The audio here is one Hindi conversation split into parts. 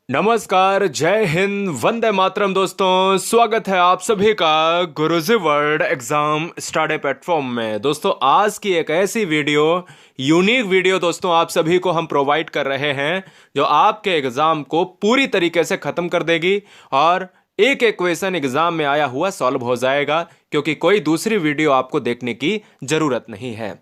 नमस्कार, जय हिंद, वंदे मातरम। दोस्तों, स्वागत है आप सभी का गुरुजी वर्ल्ड एग्जाम स्टडी प्लेटफॉर्म में। दोस्तों, आज की एक ऐसी वीडियो, यूनिक वीडियो दोस्तों आप सभी को हम प्रोवाइड कर रहे हैं जो आपके एग्जाम को पूरी तरीके से खत्म कर देगी और एक एक क्वेश्चन एग्जाम में आया हुआ सॉल्व हो जाएगा, क्योंकि कोई दूसरी वीडियो आपको देखने की जरूरत नहीं है।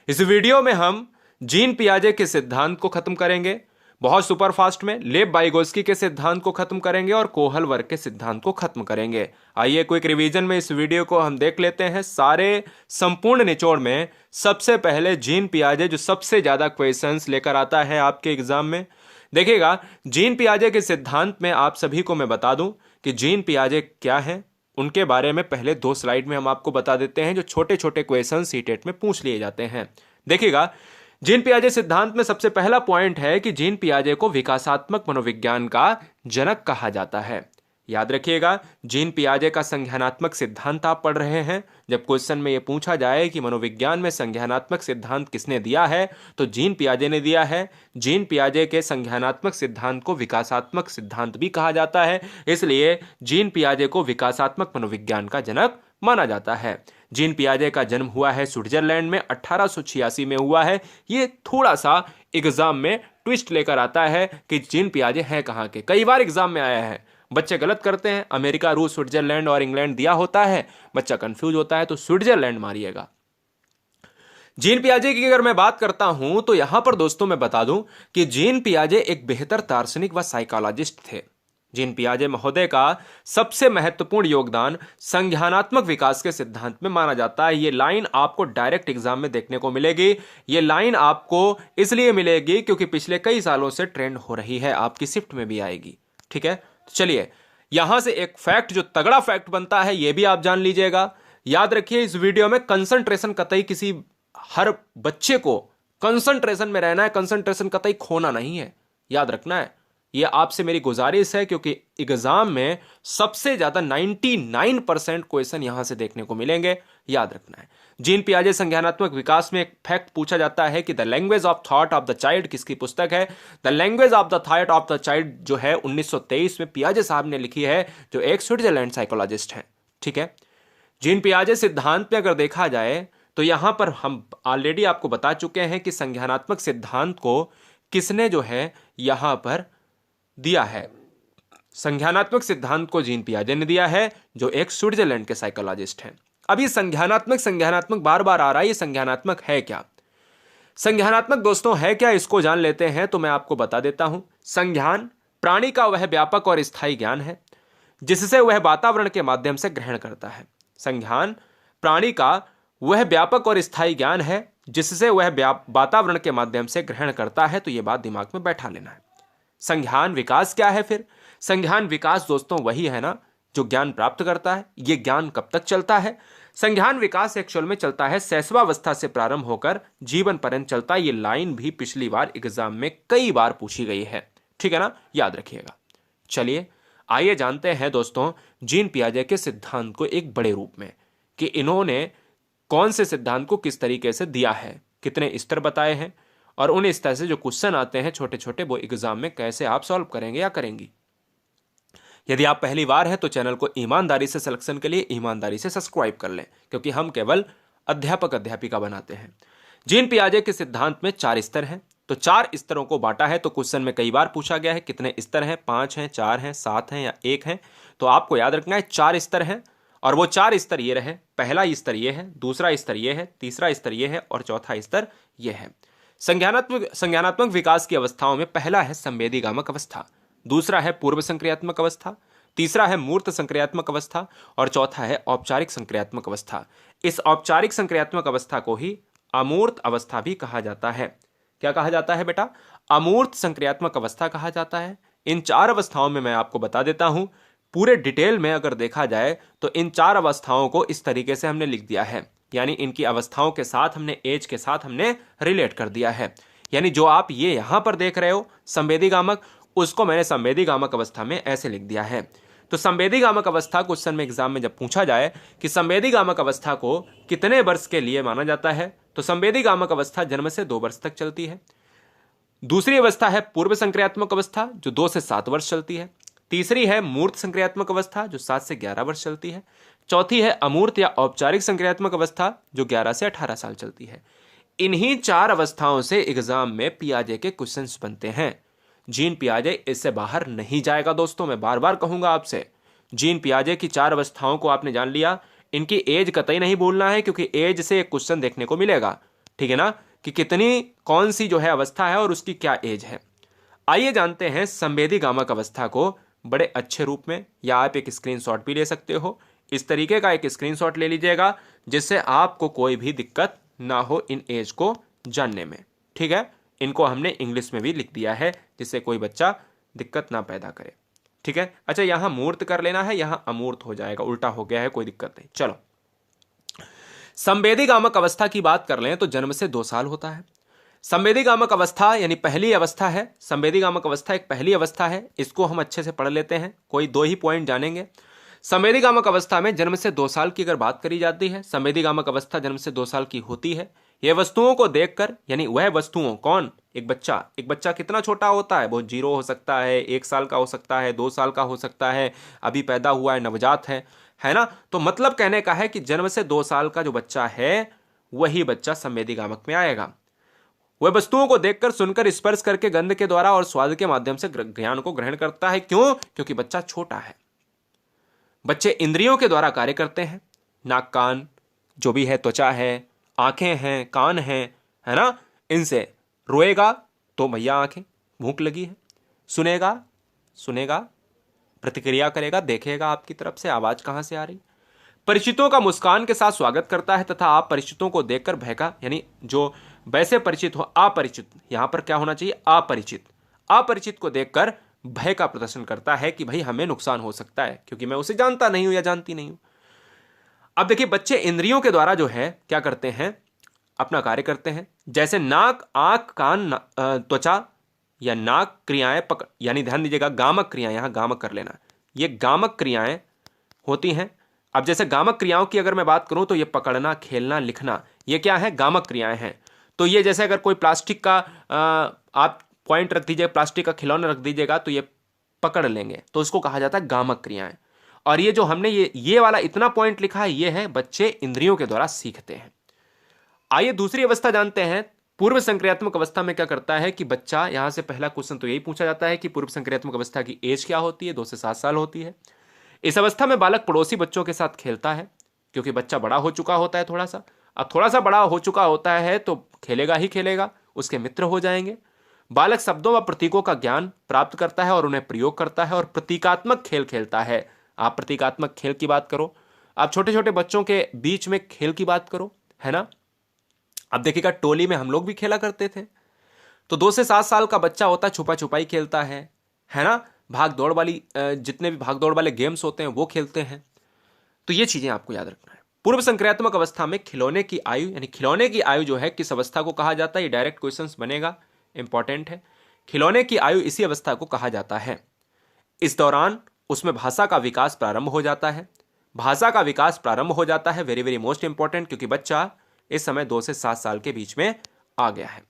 इस वीडियो में हम जीन पियाजे के सिद्धांत को खत्म करेंगे, बहुत सुपरफास्ट में लेव वाइगोस्की के सिद्धांत को खत्म करेंगे और कोहल वर्ग के सिद्धांत को खत्म करेंगे। आइए क्विक रिवीजन में इस वीडियो को हम देख लेते हैं। सारे संपूर्ण निचोड़ में सबसे पहले जीन पियाजे जो सबसे ज्यादा क्वेश्चंस लेकर आता है आपके एग्जाम में। देखिएगा, जीन पियाजे के सिद्धांत में आप सभी को मैं बता दूं कि जीन पियाजे क्या है, उनके बारे में पहले 2 स्लाइड में हम आपको बता देते हैं, जो छोटे छोटे क्वेश्चन सीटेट में पूछ लिए जाते हैं। देखिएगा, जीन पियाजे सिद्धांत में सबसे पहला पॉइंट है कि जीन पियाजे को विकासात्मक मनोविज्ञान का जनक कहा जाता है। याद रखिएगा, जीन पियाजे का संज्ञानात्मक सिद्धांत आप पढ़ रहे हैं। जब क्वेश्चन में यह पूछा जाए कि मनोविज्ञान में संज्ञानात्मक सिद्धांत किसने दिया है, तो जीन पियाजे ने दिया है। जीन पियाजे के संज्ञानात्मक सिद्धांत को विकासात्मक सिद्धांत भी कहा जाता है, इसलिए जीन पियाजे को विकासात्मक मनोविज्ञान का जनक माना जाता है। जीन पियाजे का जन्म हुआ है स्विट्जरलैंड में, 1886 में हुआ है। ये थोड़ा सा एग्जाम में ट्विस्ट लेकर आता है कि जीन पियाजे है कहां के। कई बार एग्जाम में आया है, बच्चे गलत करते हैं, अमेरिका, रूस, स्विट्जरलैंड और इंग्लैंड दिया होता है, बच्चा कंफ्यूज होता है तो स्विट्जरलैंड मारिएगा। जीन पियाजे की अगर मैं बात करता हूं तो यहां पर दोस्तों मैं बता दूं कि जीन पियाजे एक बेहतर दार्शनिक व साइकोलॉजिस्ट थे। जीन पियाजे महोदय का सबसे महत्वपूर्ण योगदान संज्ञानात्मक विकास के सिद्धांत में माना जाता है। ये लाइन आपको डायरेक्ट एग्जाम में देखने को मिलेगी। ये लाइन आपको इसलिए मिलेगी क्योंकि पिछले कई सालों से ट्रेंड हो रही है, आपकी शिफ्ट में भी आएगी। ठीक है, तो चलिए यहां से एक फैक्ट, जो तगड़ा फैक्ट बनता है, यह भी आप जान लीजिएगा। याद रखिए, इस वीडियो में कंसंट्रेशन कतई किसी, हर बच्चे को कंसंट्रेशन में रहना है, कंसंट्रेशन कतई खोना नहीं है, याद रखना है। यह आपसे मेरी गुजारिश है, क्योंकि एग्जाम में सबसे ज्यादा 99% क्वेश्चन यहां से देखने को मिलेंगे, याद रखना है। जीन पियाजे संज्ञानात्मक विकास में एक फैक्ट पूछा जाता है कि the language of thought of the child किसकी पुस्तक है। The language of the thought of the child जो है 1923 में पियाजे साहब ने लिखी है, जो एक स्विट्जरलैंड साइकोलॉजिस्ट है। ठीक है, जीन पियाजे सिद्धांत में अगर देखा जाए तो यहां पर हम ऑलरेडी आपको बता चुके हैं कि संज्ञानात्मक सिद्धांत को किसने जो है यहां पर दिया है। संज्ञानात्मक सिद्धांत को जीन पियाजे ने दिया है, जो एक स्विट्जरलैंड के साइकोलॉजिस्ट हैं। अब ये संज्ञानात्मक बार बार आ रहा है, ये संज्ञानात्मक है क्या? संज्ञानात्मक दोस्तों है क्या, इसको जान लेते हैं तो मैं आपको बता देता हूं। संज्ञान प्राणी का वह व्यापक और स्थायी ज्ञान है जिससे वह वातावरण के माध्यम से ग्रहण करता है। संज्ञान प्राणी का वह व्यापक और स्थायी ज्ञान है जिससे वह वातावरण के माध्यम से ग्रहण करता है। तो यह बात दिमाग में बैठा लेना है। संज्ञान विकास क्या है फिर? संज्ञान विकास दोस्तों वही है ना जो ज्ञान प्राप्त करता है। यह ज्ञान कब तक चलता है? संज्ञान विकास एक्चुअल में चलता है शैशवावस्था से प्रारंभ होकर जीवन पर्यंत चलता है। यह लाइन भी पिछली बार एग्जाम में कई बार पूछी गई है, ठीक है ना, याद रखिएगा। चलिए आइए जानते हैं दोस्तों जीन पियाजे के सिद्धांत को एक बड़े रूप में, कि इन्होंने कौन से सिद्धांत को किस तरीके से दिया है, कितने स्तर बताए हैं, और उन स्तर से जो क्वेश्चन आते हैं छोटे छोटे, वो एग्जाम में कैसे आप सॉल्व करेंगे या करेंगी। यदि आप पहली बार हैं तो चैनल को ईमानदारी से सिलेक्शन के लिए ईमानदारी से सब्सक्राइब कर लें, क्योंकि हम केवल अध्यापक अध्यापिका बनाते हैं। जीन पियाजे के सिद्धांत में 4 स्तर हैं, तो 4 स्तरों को बांटा है। तो क्वेश्चन में कई बार पूछा गया है कितने स्तर हैं, 5 हैं, 4 हैं, 7 हैं या 1 हैं। तो आपको याद रखना है 4 स्तर हैं, और वो 4 स्तर ये रहे। पहला स्तर ये है, दूसरा स्तर ये है, तीसरा स्तर ये है और चौथा स्तर ये है। संज्ञानात्मक विकास की अवस्थाओं में पहला है संवेदीगामक अवस्था, दूसरा है पूर्व संक्रियात्मक अवस्था, तीसरा है मूर्त संक्रियात्मक अवस्था और चौथा है औपचारिक संक्रियात्मक अवस्था। इस औपचारिक संक्रियात्मक अवस्था को ही अमूर्त अवस्था भी कहा जाता है। क्या कहा जाता है बेटा? अमूर्त संक्रियात्मक अवस्था कहा जाता है। इन 4 अवस्थाओं में मैं आपको बता देता हूं, पूरे डिटेल में अगर देखा जाए तो इन 4 अवस्थाओं को इस तरीके से हमने लिख दिया है, यानी इनकी अवस्थाओं के साथ हमने एज के साथ हमने रिलेट कर दिया है। यानी जो आप ये यहां पर देख रहे हो संवेदीगामक, उसको मैंने संवेदीगामक अवस्था में ऐसे लिख दिया है। तो संवेदीगामक अवस्था क्वेश्चन में एग्जाम में जब पूछा जाए कि संवेदीगामक अवस्था को कितने वर्ष के लिए माना जाता है, तो संवेदीगामक अवस्था जन्म से 2 वर्ष तक चलती है। दूसरी अवस्था है पूर्व संक्रियात्मक अवस्था जो 2 से 7 वर्ष चलती है। तीसरी है मूर्त संक्रियात्मक अवस्था जो 7 से 11 वर्ष चलती है। चौथी है अमूर्त या औपचारिक संक्रियात्मक अवस्था जो 11 से 18 साल चलती है। इन्हीं 4 अवस्थाओं से एग्जाम में पियाजे के क्वेश्चंस बनते हैं। जीन पियाजे इससे बाहर नहीं जाएगा दोस्तों। मैं बार बार कहूंगा आपसे, जीन पियाजे की 4 अवस्थाओं को आपने जान लिया। इनकी एज कतई नहीं भूलना है, क्योंकि एज से एक क्वेश्चन देखने को मिलेगा, ठीक है ना, कि कितनी कौन सी जो है अवस्था है और उसकी क्या एज है। आइए जानते हैं संवेदी गामक अवस्था को बड़े अच्छे रूप में, या आप एक स्क्रीनशॉट भी ले सकते हो। इस तरीके का एक स्क्रीनशॉट ले लीजिएगा जिससे आपको कोई भी दिक्कत ना हो इन एज को जानने में, ठीक है। इनको हमने इंग्लिश में भी लिख दिया है जिससे कोई बच्चा दिक्कत ना पैदा करे, ठीक है। अच्छा, यहां मूर्त कर लेना है, यहां अमूर्त हो जाएगा, उल्टा हो गया है, कोई दिक्कत नहीं। चलो, संवेदी गामक अवस्था की बात कर लें तो जन्म से 2 साल होता है। संवेदी गामक अवस्था यानी पहली अवस्था है। संवेदी गामक अवस्था एक पहली अवस्था है, इसको हम अच्छे से पढ़ लेते हैं, कोई 2 ही पॉइंट जानेंगे। संवेदी गामक अवस्था में जन्म से 2 साल की अगर बात करी जाती है, संवेदी गामक अवस्था जन्म से 2 साल की होती है। यह वस्तुओं को देखकर, यानी वह वस्तुओं, कौन, एक बच्चा कितना छोटा होता है, वो 0 हो सकता है, 1 साल का हो सकता है, 2 साल का हो सकता है, अभी पैदा हुआ है, नवजात है ना। तो मतलब कहने का है कि जन्म से 2 साल का जो बच्चा है वही बच्चा संवेदी गामक में आएगा। वह वस्तुओं को देखकर, सुनकर, स्पर्श करके, गंध के द्वारा और स्वाद के माध्यम से ज्ञान को ग्रहण करता है। क्यों? क्योंकि बच्चा छोटा है। बच्चे इंद्रियों के द्वारा कार्य करते हैं, नाक, कान, जो भी है, त्वचा है, आंखें हैं, कान हैं, है ना, इनसे। रोएगा तो भैया आंखें, भूख लगी है, सुनेगा, प्रतिक्रिया करेगा, देखेगा आपकी तरफ से आवाज कहां से आ रही। परिचितों का मुस्कान के साथ स्वागत करता है तथा आप परिचितों को देखकर भय का, यानी जो वैसे परिचित हो, अपरिचित, यहां पर क्या होना चाहिए, अपरिचित को देखकर भय का प्रदर्शन करता है कि भाई हमें नुकसान हो सकता है, क्योंकि मैं उसे जानता नहीं हूं या जानती नहीं हूं। अब देखिए, बच्चे इंद्रियों के द्वारा जो है क्या करते हैं, अपना कार्य करते हैं। जैसे नाक, आंख, कान, त्वचा या नाक क्रियाएं पकड़, यानी ध्यान दीजिएगा, गामक क्रियाएं, यहां गामक कर लेना, ये गामक क्रियाएं होती हैं। अब जैसे गामक क्रियाओं की अगर मैं बात करूं तो ये पकड़ना, खेलना, लिखना, ये क्या है, गामक क्रियाएं हैं। तो ये जैसे अगर कोई प्लास्टिक का आप पॉइंट रख दीजिए, प्लास्टिक का खिलौना रख दीजिएगा तो ये पकड़ लेंगे, तो इसको कहा जाता है गामक क्रियाएं। और ये जो हमने ये वाला इतना पॉइंट लिखा है, ये है बच्चे इंद्रियों के द्वारा सीखते हैं। आइए दूसरी अवस्था जानते हैं। पूर्व संक्रियात्मक अवस्था में क्या करता है कि बच्चा, यहां से पहला क्वेश्चन तो यही पूछा जाता है कि पूर्व संक्रियात्मक अवस्था की एज क्या होती है, 2 से 7 साल होती है। इस अवस्था में बालक पड़ोसी बच्चों के साथ खेलता है, क्योंकि बच्चा बड़ा हो चुका होता है थोड़ा सा। अब थोड़ा सा बड़ा हो चुका होता है तो खेलेगा ही खेलेगा, उसके मित्र हो जाएंगे। बालक शब्दों व प्रतीकों का ज्ञान प्राप्त करता है और उन्हें प्रयोग करता है और प्रतीकात्मक खेल खेलता है। आप प्रतीकात्मक खेल की बात करो, आप छोटे छोटे बच्चों के बीच में खेल की बात करो, है ना। अब देखिएगा, टोली में हम लोग भी खेला करते थे। तो 2 से 7 साल का बच्चा होता है, छुपा छुपाई खेलता है ना, भाग दौड़ वाली, जितने भी भाग दौड़ वाले गेम्स होते हैं वो खेलते हैं। तो ये चीजें आपको याद रखना है। पूर्व संक्रियात्मक अवस्था में खिलौने की आयु, यानी खिलौने की आयु जो है किस अवस्था को कहा जाता है, ये डायरेक्ट क्वेश्चंस बनेगा, इंपॉर्टेंट है। खिलौने की आयु इसी अवस्था को कहा जाता है। इस दौरान उसमें भाषा का विकास प्रारंभ हो जाता है। वेरी वेरी मोस्ट इंपॉर्टेंट, क्योंकि बच्चा इस समय 2 से 7 साल के बीच में आ गया है।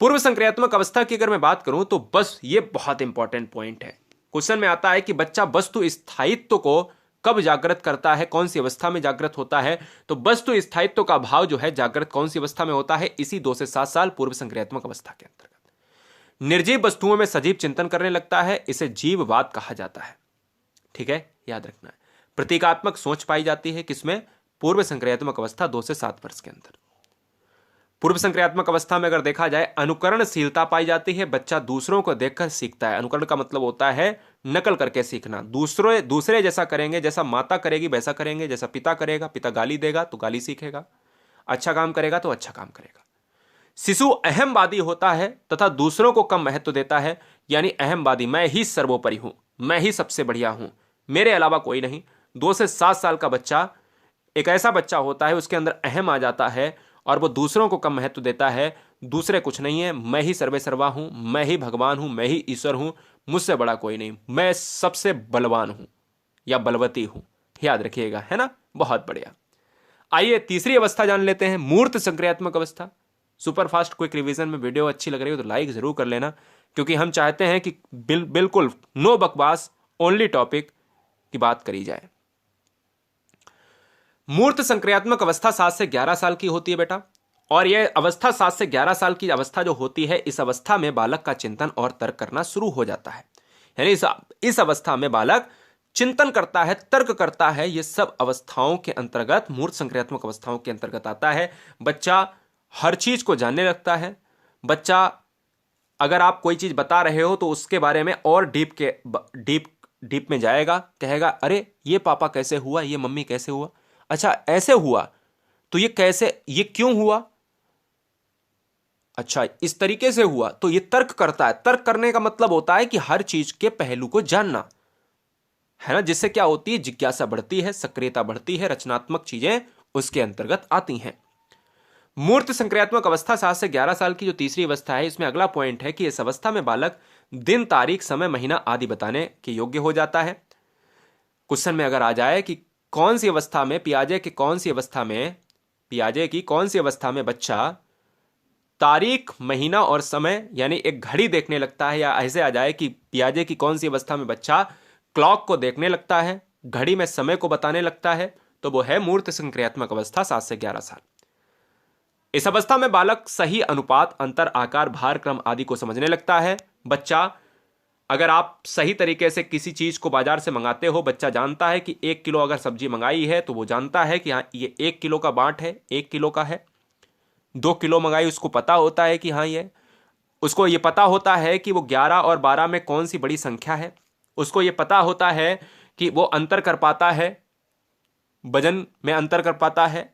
पूर्व संक्रियात्मक अवस्था की अगर मैं बात करूं तो बस ये बहुत इंपॉर्टेंट पॉइंट है। क्वेश्चन में आता है कि बच्चा वस्तु स्थायित्व को कब जागृत करता है, कौन सी अवस्था में जागृत होता है। तो वस्तु स्थायित्व का भाव जो है जागृत कौन सी अवस्था में होता है, इसी 2 से 7 साल पूर्व संक्रियात्मक अवस्था के अंतर्गत। निर्जीव वस्तुओं में सजीव चिंतन करने लगता है, इसे जीववाद कहा जाता है, ठीक है, याद रखना है। प्रतीकात्मक सोच पाई जाती है किसमें, पूर्व संक्रियात्मक अवस्था 2 से 7 वर्ष के अंदर। पूर्व संक्रियात्मक अवस्था में अगर देखा जाए, अनुकरणशीलता पाई जाती है, बच्चा दूसरों को देखकर सीखता है। अनुकरण का मतलब होता है नकल करके सीखना, दूसरे जैसा करेंगे, जैसा माता करेगी वैसा करेंगे, जैसा पिता करेगा, पिता गाली देगा तो गाली सीखेगा, अच्छा काम करेगा तो अच्छा काम करेगा। शिशु अहमवादी होता है तथा दूसरों को कम महत्व देता है, यानी अहमवादी, मैं ही सर्वोपरि हूं, मैं ही सबसे बढ़िया हूं, मेरे अलावा कोई नहीं। 2 से 7 साल का बच्चा एक ऐसा बच्चा होता है, उसके अंदर अहम आ जाता है और वो दूसरों को कम महत्व देता है, दूसरे कुछ नहीं है, मैं ही सर्वे सर्वा हूं, मैं ही भगवान हूं, मैं ही ईश्वर हूं, मुझसे बड़ा कोई नहीं, मैं सबसे बलवान हूं या बलवती हूं, याद रखिएगा, है ना, बहुत बढ़िया। आइए तीसरी अवस्था जान लेते हैं, मूर्त संक्रियात्मक अवस्था। सुपर फास्ट क्विक रिवीजन में वीडियो अच्छी लग रही हो तो लाइक जरूर कर लेना, क्योंकि हम चाहते हैं कि बिल्कुल नो बकवास, ओनली टॉपिक की बात करी जाए। मूर्त संक्रियात्मक अवस्था 7 से 11 साल की होती है बेटा, और यह अवस्था 7 से 11 साल की अवस्था जो होती है, इस अवस्था में बालक का चिंतन और तर्क करना शुरू हो जाता है। यानी इस अवस्था में बालक चिंतन करता है, तर्क करता है। यह सब अवस्थाओं के अंतर्गत, मूर्त संक्रियात्मक अवस्थाओं के अंतर्गत आता है। बच्चा हर चीज को जानने लगता है। बच्चा अगर आप कोई चीज बता रहे हो तो उसके बारे में और डीप में जाएगा, कहेगा अरे ये पापा कैसे हुआ, ये मम्मी कैसे हुआ, अच्छा ऐसे हुआ तो ये कैसे, ये क्यों हुआ, अच्छा इस तरीके से हुआ, तो ये तर्क करता है। तर्क करने का मतलब होता है कि हर चीज के पहलू को जानना, है ना, जिससे क्या होती है, जिज्ञासा बढ़ती है, सक्रियता बढ़ती है, रचनात्मक चीजें उसके अंतर्गत आती हैं। मूर्त संक्रियात्मक अवस्था 7 से 11 साल की जो तीसरी अवस्था है, इसमें अगला पॉइंट है कि इस अवस्था में बालक दिन, तारीख, समय, महीना आदि बताने के योग्य हो जाता है। क्वेश्चन में अगर आ जाए कि कौन सी अवस्था में, पियाजे की कौन सी अवस्था में बच्चा तारीख, महीना और समय यानी एक घड़ी देखने लगता है, या ऐसे आ जाए कि पियाजे की कौन सी अवस्था में बच्चा क्लॉक को देखने लगता है, घड़ी में समय को बताने लगता है, तो वो है मूर्त संक्रियात्मक अवस्था 7 से 11 साल। इस अवस्था में बालक सही अनुपात, अंतर, आकार, भार, क्रम आदि को समझने लगता है। बच्चा, अगर आप सही तरीके से किसी चीज को बाजार से मंगाते हो, बच्चा जानता है कि 1 किलो अगर सब्जी मंगाई है तो वो जानता है कि हाँ ये 1 किलो का बांट है, 1 किलो का है। 2 किलो मंगाई, उसको पता होता है कि हाँ उसको ये पता होता है कि वो 11 और 12 में कौन सी बड़ी संख्या है। उसको ये पता होता है कि वो अंतर कर पाता है, वजन में अंतर कर पाता है,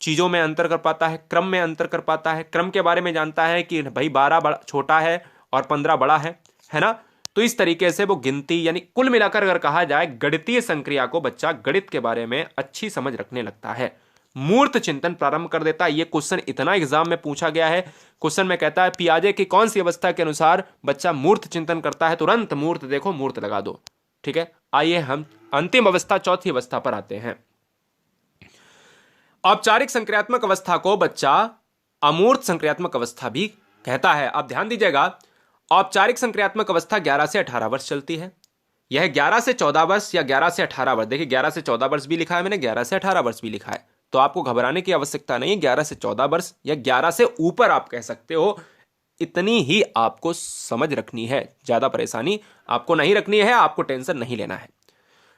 चीजों में अंतर कर पाता है, क्रम में अंतर कर पाता है। क्रम के बारे में जानता है कि भाई 12 बड़ा छोटा है और 15 बड़ा है ना। तो इस तरीके से वो गिनती, यानी कुल मिलाकर अगर कहा जाए गणितीय संक्रिया को बच्चा गणित के बारे में अच्छी समझ रखने लगता है, मूर्त चिंतन प्रारंभ कर देता है। ये क्वेश्चन इतना एग्जाम में पूछा गया है। क्वेश्चन में कहता है पियाजे की कौन सी अवस्था के अनुसार बच्चा मूर्त चिंतन करता है, तुरंत मूर्त देखो, मूर्त लगा दो। ठीक है, आइए हम अंतिम अवस्था, चौथी अवस्था पर आते हैं। औपचारिक संक्रियात्मक अवस्था को बच्चा अमूर्त संक्रियात्मक अवस्था भी कहता है। अब ध्यान दीजिएगा, औपचारिक संक्रियात्मक अवस्था 11 से 18 वर्ष चलती है। यह 11 से 14 वर्ष या 11 से 18 वर्ष, देखिए 11 से 14 वर्ष भी लिखा है मैंने, 11 से 18 वर्ष भी लिखा है, तो आपको घबराने की आवश्यकता नहीं है। 11 से 14 वर्ष या 11 से ऊपर आप कह सकते हो, इतनी ही आपको समझ रखनी है, ज्यादा परेशानी आपको नहीं रखनी है, आपको टेंशन नहीं लेना है।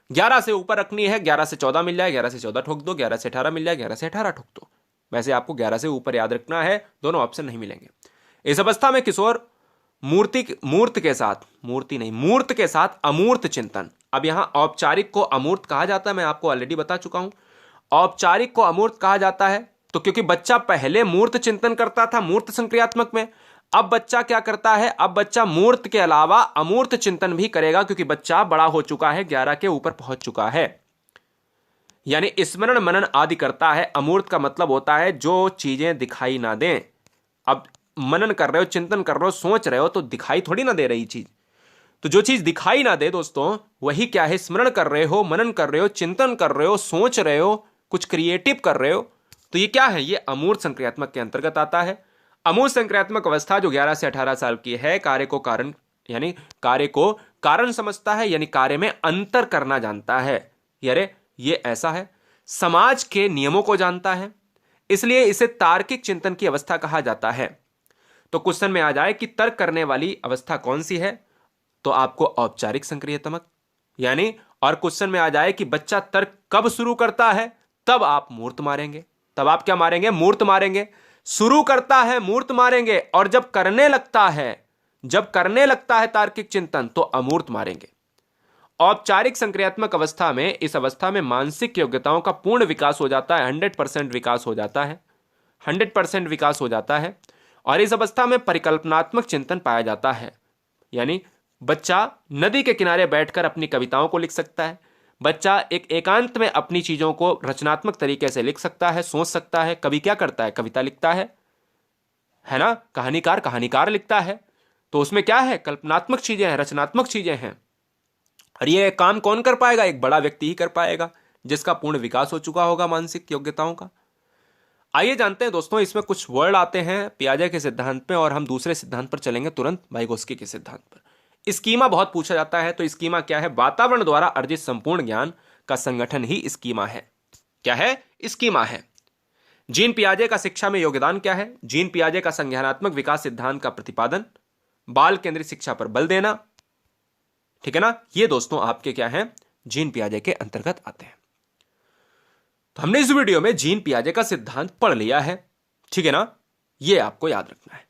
11 से ऊपर रखनी है, 11 से 14 मिल जाए 11 से 14 ठोक दो, 11 से 18 मिल जाए 11 से 18 ठोक दो। वैसे आपको 11 से ऊपर याद रखना है, दोनों ऑप्शन नहीं मिलेंगे। इस अवस्था में किशोर मूर्त के साथ अमूर्त चिंतन। अब यहां औपचारिक को अमूर्त कहा जाता है, मैं आपको ऑलरेडी बता चुका हूं। औपचारिक को अमूर्त कहा जाता है तो क्योंकि बच्चा पहले मूर्त चिंतन करता था मूर्त संक्रियात्मक में, अब बच्चा क्या करता है, अब बच्चा मूर्त के अलावा अमूर्त चिंतन भी करेगा, क्योंकि बच्चा बड़ा हो चुका है, 11 के ऊपर पहुंच चुका है, यानी स्मरण मनन आदि करता है। अमूर्त का मतलब होता है जो चीजें दिखाई ना दें। अब मनन कर रहे हो, चिंतन कर रहे हो, सोच रहे हो, तो दिखाई थोड़ी ना दे रही चीज, तो जो चीज दिखाई ना दे दोस्तों, वही क्या है, स्मरण कर रहे हो, मनन कर रहे हो, चिंतन कर रहे हो, सोच रहे हो, कुछ क्रिएटिव कर रहे हो, तो ये क्या है, ये अमूर्त संक्रियात्मक के अंतर्गत आता है। अमूर्त संक्रियात्मक अवस्था जो 11 से 18 साल की है, कार्य को कारण समझता है, यानी कार्य में अंतर करना जानता है, यारे ये ऐसा है, समाज के नियमों को जानता है, इसलिए इसे तार्किक चिंतन की अवस्था कहा जाता है। तो क्वेश्चन में आ जाए कि तर्क करने वाली अवस्था कौन सी है, तो आपको औपचारिक संक्रियात्मक, यानी, और क्वेश्चन में आ जाए कि बच्चा तर्क कब शुरू करता है, तब आप मूर्त मारेंगे, तब आप क्या मारेंगे, मूर्त मारेंगे। शुरू करता है मूर्त मारेंगे, और जब करने लगता है तार्किक चिंतन तो अमूर्त मारेंगे। औपचारिक संक्रियात्मक अवस्था में, इस अवस्था में मानसिक योग्यताओं का पूर्ण विकास हो जाता है, 100% विकास हो जाता है, 100% विकास हो जाता है। और इस अवस्था में परिकल्पनात्मक चिंतन पाया जाता है, यानी बच्चा नदी के किनारे बैठकर अपनी कविताओं को लिख सकता है, बच्चा एक एकांत में अपनी चीजों को रचनात्मक तरीके से लिख सकता है, सोच सकता है। कवि क्या करता है, कविता लिखता है ना, कहानीकार लिखता है, तो उसमें क्या है, कल्पनात्मक चीजें हैं, रचनात्मक चीजें हैं। और ये काम कौन कर पाएगा, एक बड़ा व्यक्ति ही कर पाएगा, जिसका पूर्ण विकास हो चुका होगा मानसिक योग्यताओं का। आइए जानते हैं दोस्तों, इसमें कुछ वर्ड आते हैं पियाजे के सिद्धांत पे और हम दूसरे सिद्धांत पर चलेंगे तुरंत, वाइगोत्स्की के सिद्धांत पर। स्कीमा बहुत पूछा जाता है, तो स्कीमा क्या है? वातावरण द्वारा अर्जित संपूर्ण ज्ञान का संगठन ही स्कीमा है। क्या है? स्कीमा है। जीन पियाजे का शिक्षा में योगदान क्या है? जीन पियाजे का संज्ञानात्मक विकास सिद्धांत का प्रतिपादन, बाल केंद्रित शिक्षा पर बल देना। ठीक है ना? ये दोस्तों आपके क्या है? जीन पियाजे के अंतर्गत आते हैं। तो हमने इस वीडियो में जीन पियाजे का सिद्धांत पढ़ लिया है। ठीक है ना? ये आपको याद रखना है।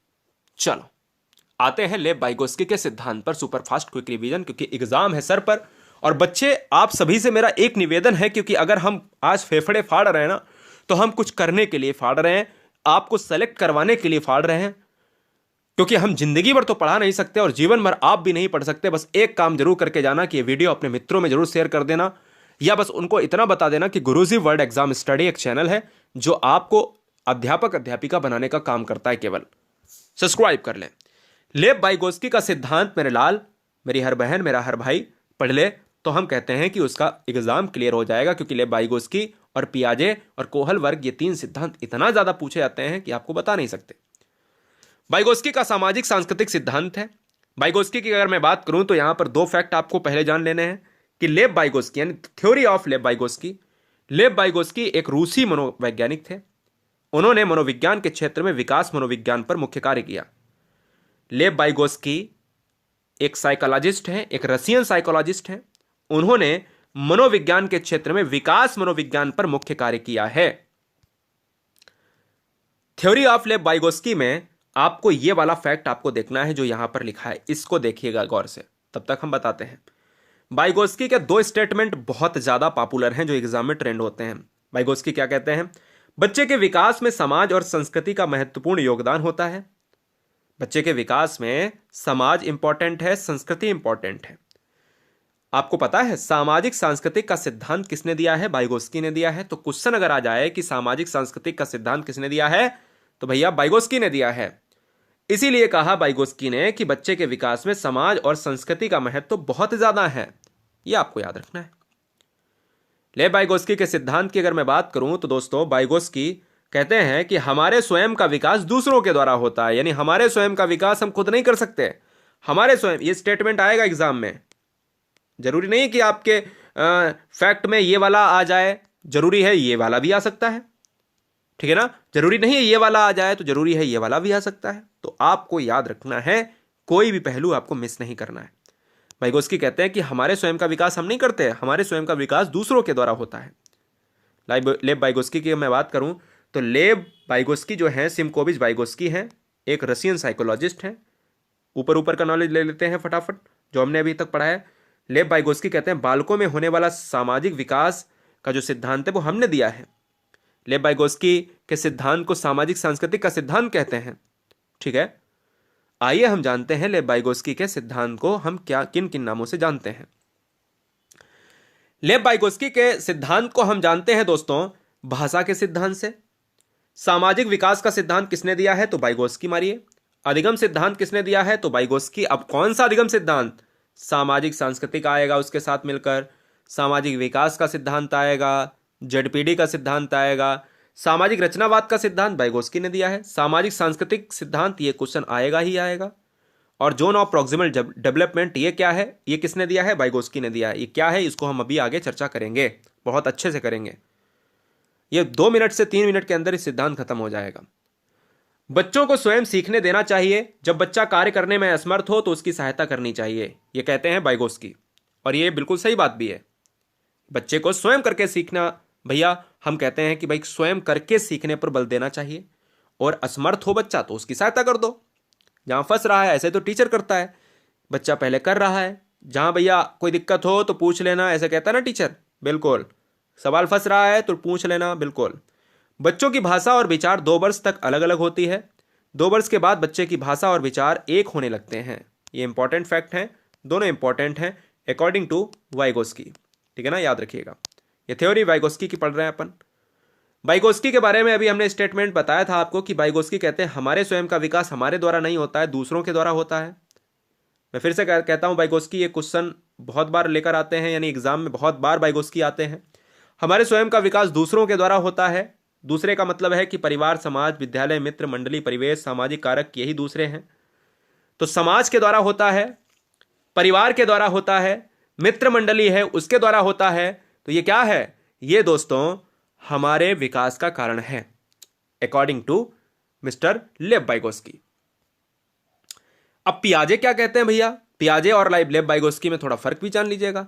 चलो आते हैं लेव वाइगोत्स्की के सिद्धांत पर सुपरफास्ट क्विक रिवीजन, क्योंकि एग्जाम है सर पर। और बच्चे, आप सभी से मेरा एक निवेदन है, क्योंकि अगर हम आज फेफड़े फाड़ रहे हैं ना, तो हम कुछ करने के लिए फाड़ रहे हैं, आपको सेलेक्ट करवाने के लिए फाड़ रहे हैं। क्योंकि हम जिंदगी भर तो पढ़ा नहीं सकते और जीवन भर आप भी नहीं पढ़ सकते। बस एक काम जरूर करके जाना कि ये वीडियो अपने मित्रों में जरूर शेयर कर देना, या बस उनको इतना बता देना कि गुरुजी वर्ल्ड एग्जाम स्टडी एक चैनल है जो आपको अध्यापक अध्यापिका बनाने का काम करता है। केवल सब्सक्राइब कर लें। लेव वाइगोत्स्की का सिद्धांत मेरे लाल, मेरी हर बहन, मेरा हर भाई पढ़ ले तो हम कहते हैं कि उसका एग्जाम क्लियर हो जाएगा। क्योंकि लेव वाइगोत्स्की और पियाजे और कोहल वर्ग, ये तीन सिद्धांत इतना ज्यादा पूछे जाते हैं कि आपको बता नहीं सकते। वाइगोत्स्की का सामाजिक सांस्कृतिक सिद्धांत है। वाइगोत्स्की की अगर मैं बात करूं तो यहां पर दो फैक्ट आपको पहले जान लेने हैं कि लेव वाइगोत्स्की यानी थ्योरी ऑफ लेव वाइगोत्स्की, लेव वाइगोत्स्की एक रूसी मनोवैज्ञानिक थे। उन्होंने मनोविज्ञान के क्षेत्र में विकास मनोविज्ञान पर मुख्य कार्य किया। लेव वाइगोत्स्की एक साइकोलॉजिस्ट हैं, एक रशियन साइकोलॉजिस्ट हैं। उन्होंने मनोविज्ञान के क्षेत्र में विकास मनोविज्ञान पर मुख्य कार्य किया है। थ्योरी ऑफ लेव वाइगोत्स्की में आपको यह वाला फैक्ट आपको देखना है जो यहां पर लिखा है, इसको देखिएगा गौर से, तब तक हम बताते हैं। वाइगोत्स्की के दो स्टेटमेंट बहुत ज्यादा पॉपुलर हैं जो एग्जाम में ट्रेंड होते हैं। वाइगोत्स्की क्या कहते हैं? बच्चे के विकास में समाज और संस्कृति का महत्वपूर्ण योगदान होता है। बच्चे के विकास में समाज इंपॉर्टेंट है, संस्कृति इंपॉर्टेंट है। आपको पता है सामाजिक सांस्कृतिक का सिद्धांत किसने दिया है? वाइगोत्स्की ने दिया है। तो क्वेश्चन अगर आ जाए कि सामाजिक सांस्कृतिक का सिद्धांत किसने दिया है, तो भैया वाइगोत्स्की ने दिया है। इसीलिए कहा वाइगोत्स्की ने कि बच्चे के विकास में समाज और संस्कृति का महत्व तो बहुत ज्यादा है। यह आपको याद रखना है। लेव वाइगोत्स्की के सिद्धांत की अगर मैं बात करूं तो दोस्तों, वाइगोत्स्की कहते हैं कि हमारे स्वयं का विकास दूसरों के द्वारा होता है। यानी हमारे स्वयं का विकास हम खुद नहीं कर सकते, हमारे स्वयं। ये स्टेटमेंट आएगा एग्जाम में। जरूरी नहीं कि आपके फैक्ट में ये वाला आ जाए, जरूरी है ये वाला भी आ सकता है। ठीक है ना? जरूरी नहीं है ये वाला आ जाए तो जरूरी है ये वाला भी आ सकता है। तो आपको याद रखना है, कोई भी पहलू आपको मिस नहीं करना है। वाइगोत्स्की कहते हैं कि हमारे स्वयं का विकास हम नहीं करते, हमारे स्वयं का विकास दूसरों के द्वारा होता है। लेव वाइगोत्स्की की मैं बात करूं तो लेव वाइगोत्स्की जो है, सिमकोविच वाइगोत्स्की हैं, एक रशियन साइकोलॉजिस्ट हैं। ऊपर ऊपर का नॉलेज ले लेते हैं फटाफट जो हमने अभी तक पढ़ा है। लेव वाइगोत्स्की कहते हैं बालकों में होने वाला सामाजिक विकास का जो सिद्धांत है वो हमने दिया है। लेव वाइगोत्स्की के सिद्धांत को सामाजिक सांस्कृतिक का सिद्धांत कहते हैं। ठीक है, आइए हम जानते हैं लेव वाइगोत्स्की के सिद्धांत को हम क्या किन किन नामों से जानते हैं। लेव वाइगोत्स्की के सिद्धांत को हम जानते हैं दोस्तों भाषा के सिद्धांत से। सामाजिक विकास का सिद्धांत किसने दिया है? तो वाइगोत्स्की मारिए। अधिगम सिद्धांत किसने दिया है? तो वाइगोत्स्की। अब कौन सा अधिगम सिद्धांत? सामाजिक सांस्कृतिक आएगा, उसके साथ मिलकर सामाजिक विकास का सिद्धांत आएगा, जेडपीडी का सिद्धांत आएगा, सामाजिक रचनावाद का सिद्धांत वाइगोत्स्की ने दिया है, सामाजिक सांस्कृतिक सिद्धांत, ये क्वेश्चन आएगा ही आएगा। और जोन ऑफ प्रॉक्सिमल डेवलपमेंट, ये क्या है? ये किसने दिया है? वाइगोत्स्की ने दिया है। ये क्या है? इसको हम अभी आगे चर्चा करेंगे, बहुत अच्छे से करेंगे। ये 2 मिनट से 3 मिनट के अंदर इस सिद्धांत खत्म हो जाएगा। बच्चों को स्वयं सीखने देना चाहिए। जब बच्चा कार्य करने में असमर्थ हो तो उसकी सहायता करनी चाहिए, ये कहते हैं वाइगोत्स्की। और ये बिल्कुल सही बात भी है। बच्चे को स्वयं करके सीखना, भैया हम कहते हैं कि भाई स्वयं करके सीखने पर बल देना चाहिए। और असमर्थ हो बच्चा तो उसकी सहायता कर दो। जहां फंस रहा है, ऐसे तो टीचर करता है, बच्चा पहले कर रहा है, जहां भैया कोई दिक्कत हो तो पूछ लेना, ऐसे कहता है ना टीचर। बिल्कुल, सवाल फंस रहा है तो पूछ लेना। बिल्कुल। बच्चों की भाषा और विचार 2 वर्ष तक अलग अलग होती है। 2 वर्ष के बाद बच्चे की भाषा और विचार एक होने लगते हैं। ये इंपॉर्टेंट फैक्ट है, दोनों इंपॉर्टेंट हैं अकॉर्डिंग टू वाइगोत्स्की। ठीक है ना, याद रखिएगा। ये थ्योरी वाइगोत्स्की की पढ़ रहे हैं अपन। वाइगोत्स्की के बारे में अभी हमने स्टेटमेंट बताया था आपको कि वाइगोत्स्की कहते हैं हमारे स्वयं का विकास हमारे द्वारा नहीं होता है, दूसरों के द्वारा होता है। मैं फिर से कहता हूं, वाइगोत्स्की ये क्वेश्चन बहुत बार लेकर आते हैं, यानी एग्जाम में बहुत बार वाइगोत्स्की आते हैं। हमारे स्वयं का विकास दूसरों के द्वारा होता है, दूसरे का मतलब है कि परिवार, समाज, विद्यालय, मित्र, मंडली, परिवेश, सामाजिक कारक, यही दूसरे हैं। तो समाज के द्वारा होता है, परिवार के द्वारा होता है, मित्र मंडली है उसके द्वारा होता है। तो ये क्या है? ये दोस्तों हमारे विकास का कारण है, अकॉर्डिंग टू मिस्टर लेव वाइगोस्की। अब पियाजे क्या कहते हैं भैया? पियाजे और लेव वाइगोस्की में थोड़ा फर्क भी जान लीजिएगा।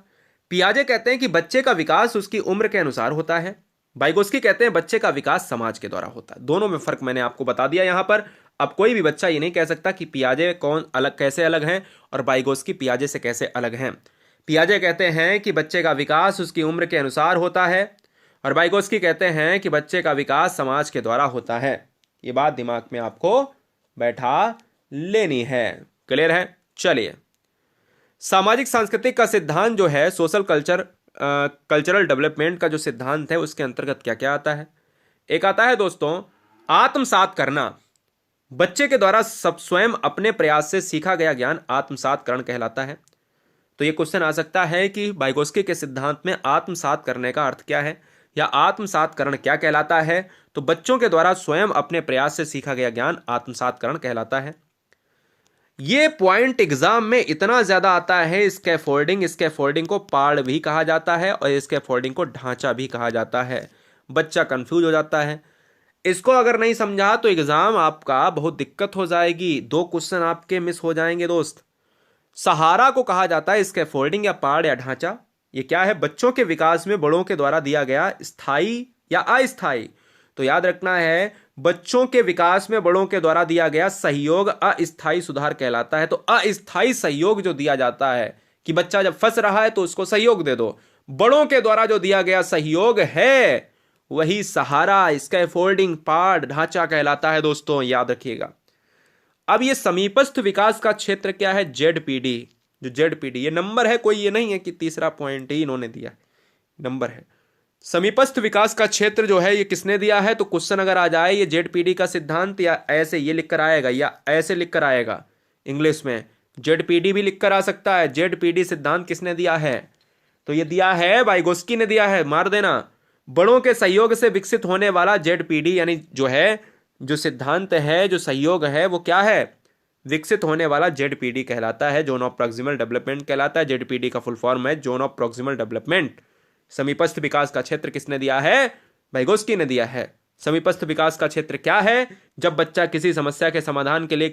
पियाजे कहते हैं कि बच्चे का विकास उसकी उम्र के अनुसार होता है। वाइगोस्की कहते हैं बच्चे का विकास समाज के द्वारा होता है। दोनों में फर्क मैंने आपको बता दिया यहां पर। अब कोई भी बच्चा ये नहीं कह सकता कि पियाजे कौन अलग, कैसे अलग हैं और वाइगोस्की पियाजे से कैसे अलग हैं। पियाजे कहते हैं कि बच्चे का विकास उसकी उम्र के अनुसार होता है और वाइगोस्की कहते हैं कि बच्चे का विकास समाज के द्वारा होता है। ये बात दिमाग में आपको बैठा लेनी है। क्लियर है? चलिए, सामाजिक सांस्कृतिक का सिद्धांत जो है, सोशल कल्चरल डेवलपमेंट का जो सिद्धांत है, उसके अंतर्गत क्या क्या आता है? एक आता है दोस्तों आत्मसात करना। बच्चे के द्वारा सब स्वयं अपने प्रयास से सीखा गया ज्ञान आत्मसातकरण कहलाता है। तो ये क्वेश्चन आ सकता है कि वाइगोस्की के सिद्धांत में आत्मसात करने का अर्थ क्या है या आत्मसातकरण क्या कहलाता है? तो बच्चों के द्वारा स्वयं अपने प्रयास से सीखा गया ज्ञान आत्मसातकरण कहलाता है। ये पॉइंट एग्जाम में इतना ज्यादा आता है। स्कैफोल्डिंग को पाड़ भी कहा जाता है और स्कैफोल्डिंग को ढांचा भी कहा जाता है। बच्चा कंफ्यूज हो जाता है। इसको अगर नहीं समझा तो एग्जाम आपका बहुत दिक्कत हो जाएगी। 2 क्वेश्चन आपके मिस हो जाएंगे दोस्त। सहारा को कहा जाता है स्कैफोल्डिंग या पाड़ या ढांचा। ये क्या है? बच्चों के विकास में बड़ों के द्वारा दिया गया स्थायी या अस्थायी। तो याद रखना है, बच्चों के विकास में बड़ों के द्वारा दिया गया सहयोग अस्थायी सुधार कहलाता है। तो अस्थायी सहयोग जो दिया जाता है कि बच्चा जब फंस रहा है तो उसको सहयोग दे दो, बड़ों के द्वारा जो दिया गया सहयोग है वही सहारा, स्कैफोल्डिंग, पाड़, ढांचा कहलाता है दोस्तों, याद रखिएगा। अब ये समीपस्थ विकास का क्षेत्र क्या है? जेडपीडी। जो जेडपीडी ये नंबर है, कोई ये नहीं है कि तीसरा पॉइंट ही इन्होंने दिया, नंबर है। समीपस्थ विकास का क्षेत्र जो है ये किसने दिया है? तो क्वेश्चन अगर आ जाए ये जेडपीडी का सिद्धांत, या ऐसे ये लिखकर आएगा या ऐसे लिखकर आएगा, इंग्लिश में जेडपीडी भी लिखकर आ सकता है। जेडपीडी सिद्धांत किसने दिया है? तो ये दिया है वाइगोस्की ने दिया है, मार देना। बड़ों के सहयोग से विकसित होने वाला जेडपीडी यानी जो है, जो सिद्धांत है, जो सहयोग है, वो क्या है? विकसित होने वाला जेडपीडी कहलाता है, जोन ऑफ प्रॉक्सिमल डेवलपमेंट कहलाता है। जेडपीडी का फुल फॉर्म है जोन ऑफ प्रॉक्सिमल डेवलपमेंट। समीपस्थ विकास का क्षेत्र किसने दिया है? वाइगोस्की ने दिया है। समीपस्थ विकास का क्षेत्र क्या है? जब बच्चा किसी समस्या के समाधान के लिए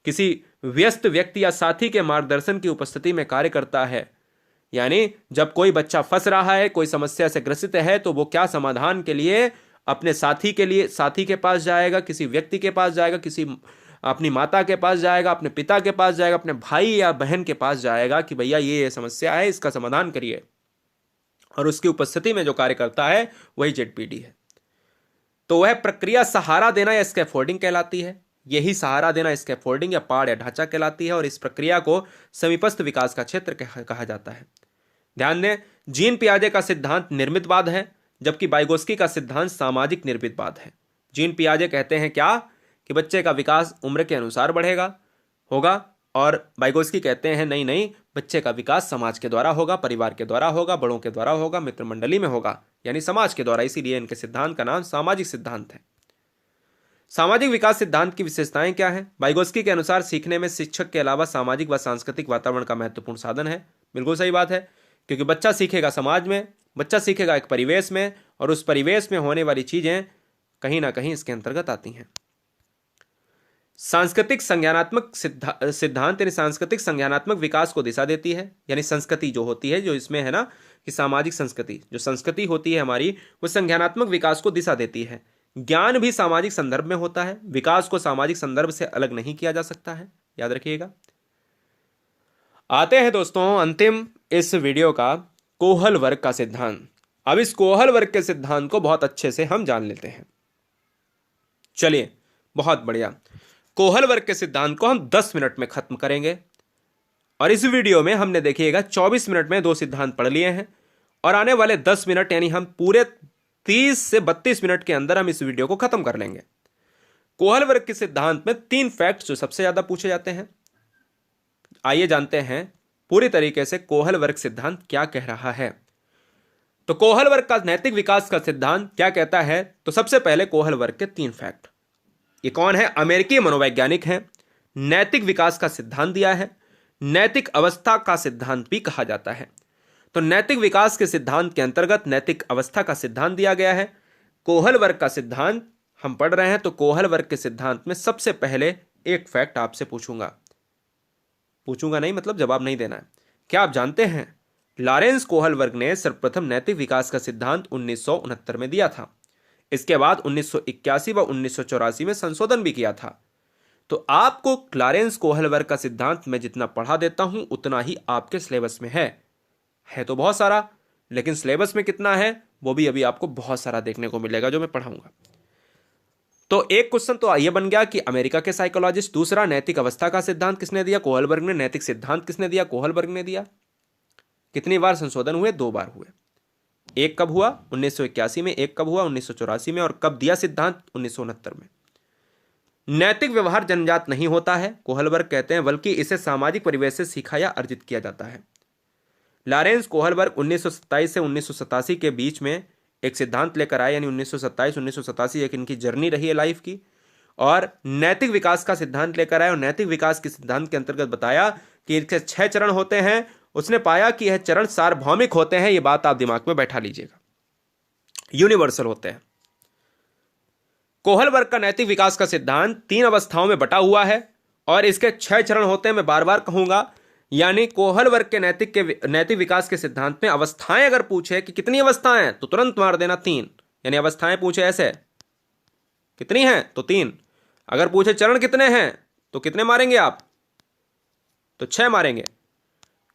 किसी व्यस्त व्यक्ति या साथी के मार्गदर्शन की उपस्थिति में कार्य करता है। यानी जब कोई बच्चा फंस रहा है, कोई समस्या से ग्रसित है, तो वो क्या समाधान के लिए अपने साथी के पास जाएगा, किसी व्यक्ति के पास जाएगा, अपनी माता के पास जाएगा, अपने पिता के पास जाएगा, अपने भाई या बहन के पास जाएगा कि भैया ये समस्या है, इसका समाधान करिए। और उसकी उपस्थिति में जो कार्य करता है वही जेडपीडी है। तो वह प्रक्रिया सहारा देना या स्कैफोल्डिंग कहलाती है। यही सहारा देना स्कैफोल्डिंग या पाड़ या ढांचा कहलाती है और इस प्रक्रिया को समीपस्थ विकास का क्षेत्र कहा जाता है। ध्यान दें, जीन पियाजे का सिद्धांत निर्मितवाद है, जबकि वाइगोस्की का सिद्धांत सामाजिक निर्मितवाद है। जीन पियाजे कहते हैं क्या? कि बच्चे का विकास उम्र के अनुसार होगा, और वाइगोस्की कहते हैं नहीं नहीं, बच्चे का विकास समाज के द्वारा होगा, परिवार के द्वारा होगा, बड़ों के द्वारा होगा, मित्र मंडली में होगा, यानी समाज के द्वारा। इसीलिए इनके सिद्धांत का नाम सामाजिक सिद्धांत है। सामाजिक विकास सिद्धांत की विशेषताएं क्या है? वाइगोस्की के अनुसार सीखने में शिक्षक के अलावा सामाजिक व सांस्कृतिक वातावरण का महत्वपूर्ण साधन है। बिल्कुल सही बात है, क्योंकि बच्चा सीखेगा समाज में, बच्चा सीखेगा एक परिवेश में, और उस परिवेश में होने वाली चीजें कहीं ना कहीं इसके अंतर्गत आती हैं। सांस्कृतिक संज्ञानात्मक सिद्धांत यानी सांस्कृतिक संज्ञानात्मक विकास को दिशा देती है। यानी संस्कृति जो होती है, जो इसमें है ना कि सामाजिक संस्कृति, जो संस्कृति होती है हमारी, वो संज्ञानात्मक विकास को दिशा देती है। ज्ञान भी सामाजिक संदर्भ में होता है, विकास को सामाजिक संदर्भ से अलग नहीं किया जा सकता है, याद रखिएगा। आते हैं दोस्तों अंतिम इस वीडियो का, कोहल वर्ग का सिद्धांत। अब इस कोहल वर्ग के सिद्धांत को बहुत अच्छे से हम जान लेते हैं। चलिए, बहुत बढ़िया। कोहल वर्ग के सिद्धांत को हम 10 मिनट में खत्म करेंगे, और इस वीडियो में हमने देखिएगा 24 मिनट में 2 सिद्धांत पढ़ लिए हैं, और आने वाले 10 मिनट यानी हम पूरे 30 से 32 मिनट के अंदर हम इस वीडियो को खत्म कर लेंगे। कोहल वर्ग के सिद्धांत में 3 फैक्ट्स जो सबसे ज्यादा पूछे जाते हैं। आइए जानते हैं पूरी तरीके से कोहल वर्ग सिद्धांत क्या कह रहा है। तो कोहल वर्ग का नैतिक विकास का सिद्धांत क्या कहता है? तो सबसे पहले कोहल वर्ग के 3 फैक्ट। ये कौन है? अमेरिकी मनोवैज्ञानिक हैं, नैतिक विकास का सिद्धांत दिया है, नैतिक अवस्था का सिद्धांत भी कहा जाता है। तो नैतिक विकास के सिद्धांत के अंतर्गत नैतिक अवस्था का सिद्धांत दिया गया है। कोहल वर्ग का सिद्धांत हम पढ़ रहे हैं, तो कोहल वर्ग के सिद्धांत में सबसे पहले एक फैक्ट आपसे पूछूंगा नहीं मतलब जवाब नहीं देना है। क्या आप जानते हैं लॉरेंस कोहल वर्ग ने सर्वप्रथम नैतिक विकास का सिद्धांत 1969 में दिया था। इसके बाद 1981 व 1984 में संशोधन भी किया था। तो आपको लॉरेंस कोहल वर्ग का सिद्धांत मैं जितना पढ़ा देता हूं उतना ही आपके सिलेबस में है तो बहुत सारा, लेकिन सिलेबस में कितना है वो भी अभी आपको बहुत सारा देखने को मिलेगा जो मैं पढ़ाऊंगा। तो एक क्वेश्चन तो ये बन गया कि अमेरिका के साइकोलॉजिस्ट। दूसरा, नैतिक अवस्था का सिद्धांत किसने दिया? कोहल वर्ग ने। नैतिक सिद्धांत किसने दिया? कोहल वर्ग ने दिया। कितनी बार संशोधन हुए? 2 बार हुए। एक कब हुआ? 1981 में। एक कब हुआ? 1984 में। और कब दिया सिद्धांत? 1969 में। नैतिक व्यवहार जन्मजात नहीं होता है, कोहल वर्ग कहते हैं, बल्कि इसे सामाजिक परिवेश से सीखा या अर्जित किया जाता है। लॉरेंस कोहल वर्ग 1927 से 1987 के बीच में एक सिद्धांत लेकर आए, यानी 1927-1987 एक इनकी जर्नी रही है लाइफ की, और नैतिक विकास का सिद्धांत लेकर आए। और नैतिक विकास के सिद्धांत के अंतर्गत बताया कि इसके 6 चरण होते हैं। उसने पाया कि यह चरण सार्वभौमिक होते हैं। यह बात आप दिमाग में बैठा लीजिएगा, यूनिवर्सल होते हैं। कोहल वर्ग का नैतिक विकास का सिद्धांत 3 अवस्थाओं में बटा हुआ है और इसके 6 चरण होते हैं। मैं बार बार कहूंगा, यानी कोहल वर्ग के नैतिक विकास के सिद्धांत में अवस्थाएं अगर पूछे कि कितनी अवस्थाएं हैं तो तुरंत मार देना 3। यानी अवस्थाएं पूछे ऐसे कितनी हैं तो 3। अगर पूछे चरण कितने हैं तो कितने मारेंगे आप? तो 6 मारेंगे।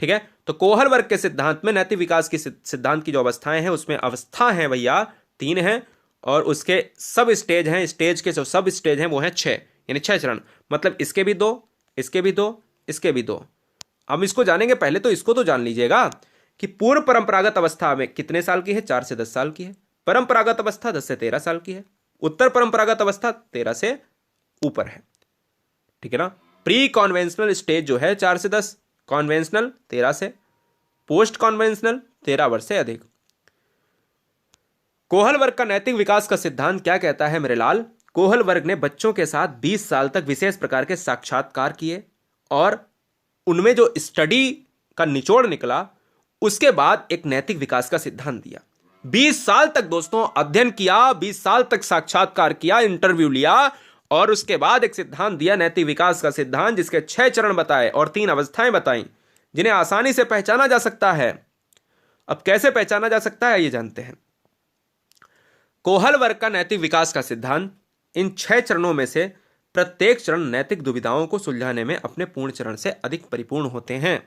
ठीक है। तो कोहल वर्ग के सिद्धांत में नैतिक विकास की सिद्धांत की जो अवस्थाएं हैं उसमें अवस्था है भैया 3 हैं, और उसके सब स्टेज हैं, स्टेज के जो सब स्टेज हैं वो हैं 6, यानी 6 चरण। मतलब इसके भी 2, इसके भी 2, इसके भी 2। हम इसको जानेंगे, पहले तो इसको तो जान लीजिएगा कि पूर्व परंपरागत अवस्था में कितने साल की है? 4 से 10 साल की है। परंपरागत अवस्था 10 से 13 साल की है। उत्तर परंपरागत अवस्था 13 से ऊपर है। ठीक है ना। प्री कॉन्वेंशनल स्टेज जो है 4 से 10, कॉन्वेंशनल 13 से, पोस्ट कॉन्वेंशनल 13 वर्ष से अधिक। कोहल वर्ग का नैतिक विकास का सिद्धांत क्या कहता है मेरे लाल? कोहल वर्ग ने बच्चों के साथ 20 साल तक विशेष प्रकार के साक्षात्कार किए और उनमें जो स्टडी का निचोड़ निकला उसके बाद एक नैतिक विकास का सिद्धांत दिया। 20 साल तक दोस्तों अध्ययन किया, 20 साल तक साक्षात्कार किया, इंटरव्यू लिया और उसके बाद एक सिद्धांत दिया, नैतिक विकास का सिद्धांत, जिसके 6 चरण बताए और 3 अवस्थाएं बताई जिन्हें आसानी से पहचाना जा सकता है। अब कैसे पहचाना जा सकता है ये जानते हैं। कोहल वर्ग का नैतिक विकास का सिद्धांत इन 6 चरणों में से प्रत्येक चरण नैतिक दुविधाओं को सुलझाने में अपने पूर्ण चरण से अधिक परिपूर्ण होते हैं।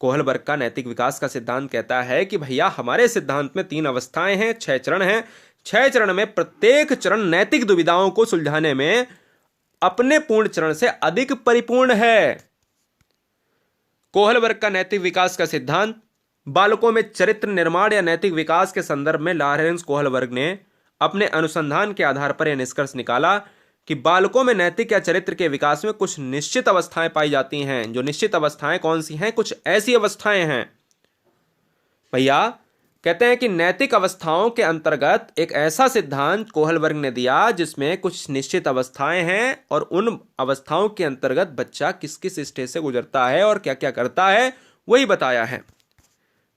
कोहल वर्ग का नैतिक विकास का सिद्धांत कहता है कि भैया हमारे सिद्धांत में 3 अवस्थाएं हैं, 6 चरण हैं। 6 चरण में प्रत्येक चरण नैतिक दुविधाओं को सुलझाने में अपने पूर्ण चरण से अधिक परिपूर्ण है। कोहल वर्ग का नैतिक विकास का सिद्धांत बालकों में चरित्र निर्माण या नैतिक विकास के संदर्भ में लॉरेंस कोहल वर्ग ने अपने अनुसंधान के आधार पर यह निष्कर्ष निकाला कि बालकों में नैतिक या चरित्र के विकास में कुछ निश्चित अवस्थाएं पाई जाती हैं। जो निश्चित अवस्थाएं कौन सी हैं? कुछ ऐसी अवस्थाएं हैं भैया, कहते हैं कि नैतिक अवस्थाओं के अंतर्गत एक ऐसा सिद्धांत कोहल वर्ग ने दिया जिसमें कुछ निश्चित अवस्थाएं हैं और उन अवस्थाओं के अंतर्गत बच्चा किस किस स्टेज से गुजरता है और क्या क्या करता है वही बताया है।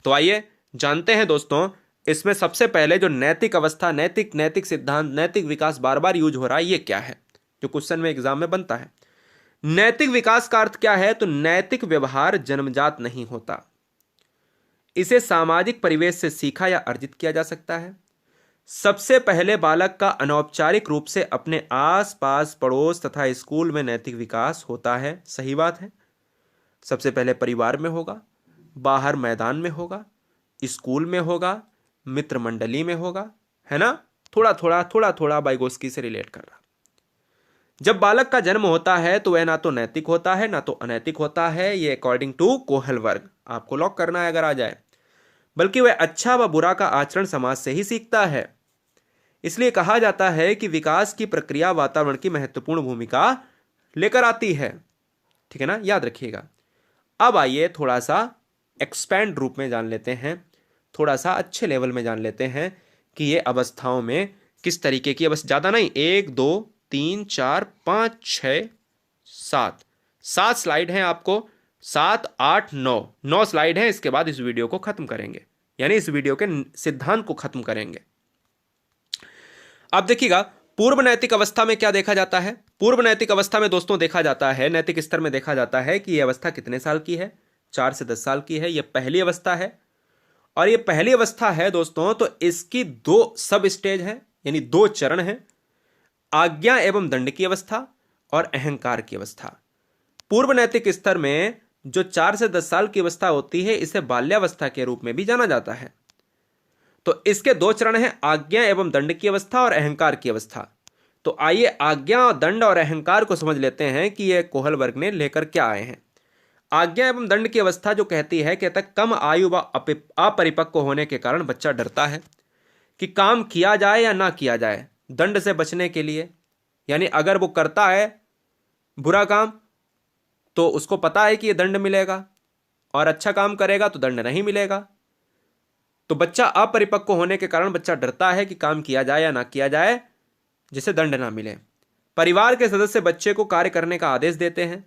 तो आइए जानते हैं दोस्तों, इसमें सबसे पहले जो नैतिक अवस्था, नैतिक सिद्धांत, नैतिक विकास बार बार यूज हो रहा है, ये क्या है जो क्वेश्चन में एग्जाम में बनता है। नैतिक विकास का अर्थ क्या है? तो नैतिक व्यवहार जन्मजात नहीं होता, इसे सामाजिक परिवेश से सीखा या अर्जित किया जा सकता है। सबसे पहले बालक का अनौपचारिक रूप से अपने आस पास, पड़ोस तथा स्कूल में नैतिक विकास होता है। सही बात है। सबसे पहले परिवार में होगा, बाहर मैदान में होगा, स्कूल में होगा, मित्र मंडली में होगा, है ना। थोड़ा थोड़ा वाइगोस्की से रिलेट कर रहा। जब बालक का जन्म होता है तो वह ना तो नैतिक होता है ना तो अनैतिक होता है, ये अकॉर्डिंग टू कोहल वर्ग, आपको लॉक करना है अगर आ जाए, बल्कि वह अच्छा व बुरा का आचरण समाज से ही सीखता है। इसलिए कहा जाता है कि विकास की प्रक्रिया वातावरण की महत्वपूर्ण भूमिका लेकर आती है। ठीक है ना, याद रखिएगा। अब आइए थोड़ा सा एक्सपैंड रूप में जान लेते हैं। थोड़ा सा अच्छे लेवल में जान लेते हैं कि ये अवस्थाओं में किस तरीके की अवस्था, ज़्यादा नहीं, 1 2 3 4 5 6 7 7 स्लाइड हैं आपको, 7 8 9 9 स्लाइड हैं। इसके बाद इस वीडियो को खत्म करेंगे, यानी इस वीडियो के सिद्धांत को खत्म करेंगे। अब देखिएगा पूर्व नैतिक अवस्था में क्या देखा जाता है। पूर्व नैतिक अवस्था में दोस्तों देखा जाता है, नैतिक स्तर में देखा जाता है कि यह अवस्था कितने साल की है, 4 से 10 साल की है। यह पहली अवस्था है, और यह पहली अवस्था है दोस्तों, तो इसकी 2 सब स्टेज है, यानी 2 चरण है, आज्ञा एवं दंड की अवस्था और अहंकार की अवस्था। पूर्व नैतिक स्तर में जो 4 से 10 साल की अवस्था होती है, इसे बाल्यावस्था के रूप में भी जाना जाता है। तो इसके 2 चरण हैं, आज्ञा एवं दंड की अवस्था और अहंकार की अवस्था। तो आइए आज्ञा, दंड और अहंकार को समझ लेते हैं कि यह कोहल वर्ग ने लेकर क्या आए हैं। आज्ञा एवं दंड की अवस्था जो कहती है कि तक कम आयु व अपरिपक्व होने के कारण बच्चा डरता है कि काम किया जाए या ना किया जाए, दंड से बचने के लिए। यानी अगर वो करता है बुरा काम तो उसको पता है कि ये दंड मिलेगा, और अच्छा काम करेगा तो दंड नहीं मिलेगा। तो बच्चा अपरिपक्व होने के कारण बच्चा डरता है कि काम किया जाए या ना किया जाए, जिसे दंड ना मिले। परिवार के सदस्य बच्चे को कार्य करने का आदेश देते हैं,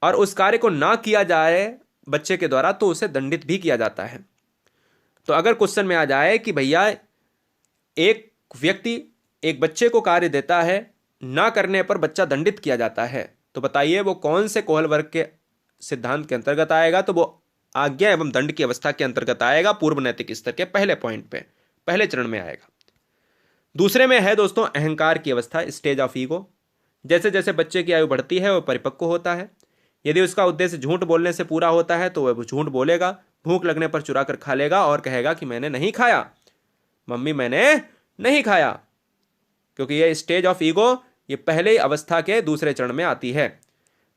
और उस कार्य को ना किया जाए बच्चे के द्वारा तो उसे दंडित भी किया जाता है। तो अगर क्वेश्चन में आ जाए कि भैया एक व्यक्ति एक बच्चे को कार्य देता है, ना करने पर बच्चा दंडित किया जाता है, तो बताइए वो कौन से कोहल वर्ग के सिद्धांत के अंतर्गत आएगा। तो वो आज्ञा एवं दंड की अवस्था के अंतर्गत आएगा, पूर्व नैतिक स्तर के पहले पॉइंट पे, पहले चरण में आएगा। दूसरे में है दोस्तों अहंकार की अवस्था, स्टेज ऑफ ईगो। जैसे जैसे बच्चे की आयु बढ़ती है वह परिपक्व होता है। यदि उसका उद्देश्य झूठ बोलने से पूरा होता है तो वह झूठ बोलेगा, भूख लगने पर चुरा कर खा लेगा और कहेगा कि मैंने नहीं खाया, मम्मी मैंने नहीं खाया, क्योंकि यह स्टेज ऑफ ईगो ये पहले अवस्था के दूसरे चरण में आती है।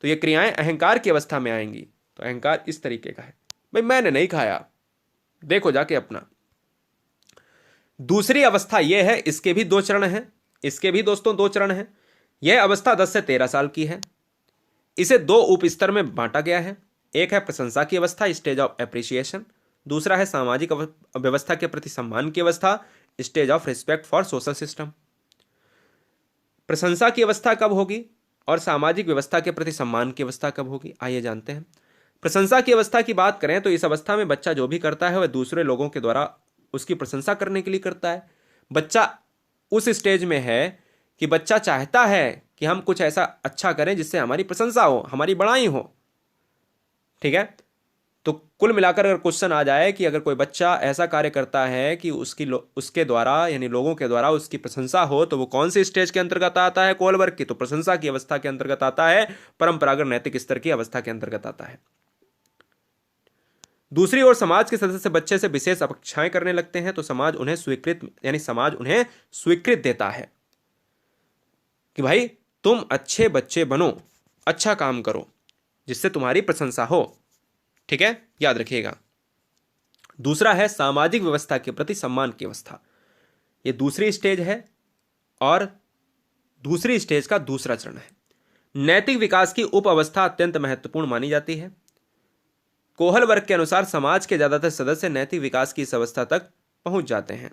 तो ये क्रियाएं अहंकार की अवस्था में आएंगी। तो अहंकार इस तरीके का है, भाई मैंने नहीं खाया, देखो जाके अपना। दूसरी अवस्था यह है, इसके भी 2 चरण हैं, इसके भी दोस्तों 2 चरण हैं। यह अवस्था 10 से 13 साल की है। इसे 2 उप स्तर में बांटा गया है। एक है प्रशंसा की अवस्था, स्टेज ऑफ एप्रिसिएशन। दूसरा है सामाजिक व्यवस्था के प्रति सम्मान की अवस्था, stage of respect for social system. प्रशंसा की अवस्था कब होगी और सामाजिक व्यवस्था के प्रति सम्मान की अवस्था कब होगी, आइए जानते हैं। प्रशंसा की अवस्था की बात करें तो इस अवस्था में बच्चा जो भी करता है वह दूसरे लोगों के द्वारा उसकी प्रशंसा करने के लिए करता है। बच्चा उस स्टेज में है कि बच्चा चाहता है कि हम कुछ ऐसा अच्छा करें जिससे हमारी प्रशंसा हो, हमारी बड़ाई हो। ठीक है, तो कुल मिलाकर अगर क्वेश्चन आ जाए कि अगर कोई बच्चा ऐसा कार्य करता है कि उसके द्वारा यानी लोगों के द्वारा उसकी प्रशंसा हो, तो वो कौन से स्टेज के अंतर्गत आता है कोहल वर्ग की, तो प्रशंसा की अवस्था के अंतर्गत आता है, परंपरागत नैतिक स्तर की अवस्था के अंतर्गत आता है। दूसरी ओर समाज के सदस्य बच्चे से विशेष अपेक्षाएं करने लगते हैं, तो समाज उन्हें स्वीकृत देता है कि भाई तुम अच्छे बच्चे बनो, अच्छा काम करो, जिससे तुम्हारी प्रशंसा हो। ठीक है, याद रखिएगा। दूसरा है सामाजिक व्यवस्था के प्रति सम्मान की अवस्था। यह दूसरी स्टेज है और दूसरी स्टेज का दूसरा चरण है। नैतिक विकास की उप अवस्था अत्यंत महत्वपूर्ण मानी जाती है। कोहल वर्ग के अनुसार समाज के ज्यादातर सदस्य नैतिक विकास की इस अवस्था तक पहुंच जाते हैं।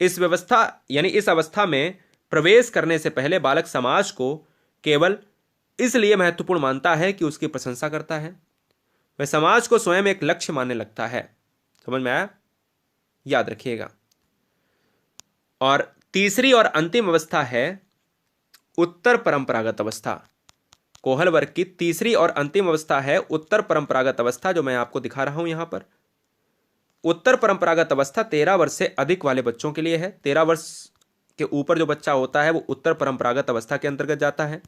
इस अवस्था में प्रवेश करने से पहले बालक समाज को केवल इसलिए महत्वपूर्ण मानता है कि उसकी प्रशंसा करता है। वह समाज को स्वयं एक लक्ष्य मानने लगता है। समझ में आया, याद रखिएगा। और तीसरी और अंतिम अवस्था है उत्तर परंपरागत अवस्था। कोहल वर्ग की तीसरी और अंतिम अवस्था है उत्तर परंपरागत अवस्था, जो मैं आपको दिखा रहा हूं यहां पर। उत्तर परंपरागत अवस्था 13 वर्ष से अधिक वाले बच्चों के लिए है। 13 वर्ष के ऊपर जो बच्चा होता है वो उत्तर परंपरागत अवस्था के अंतर्गत जाता है।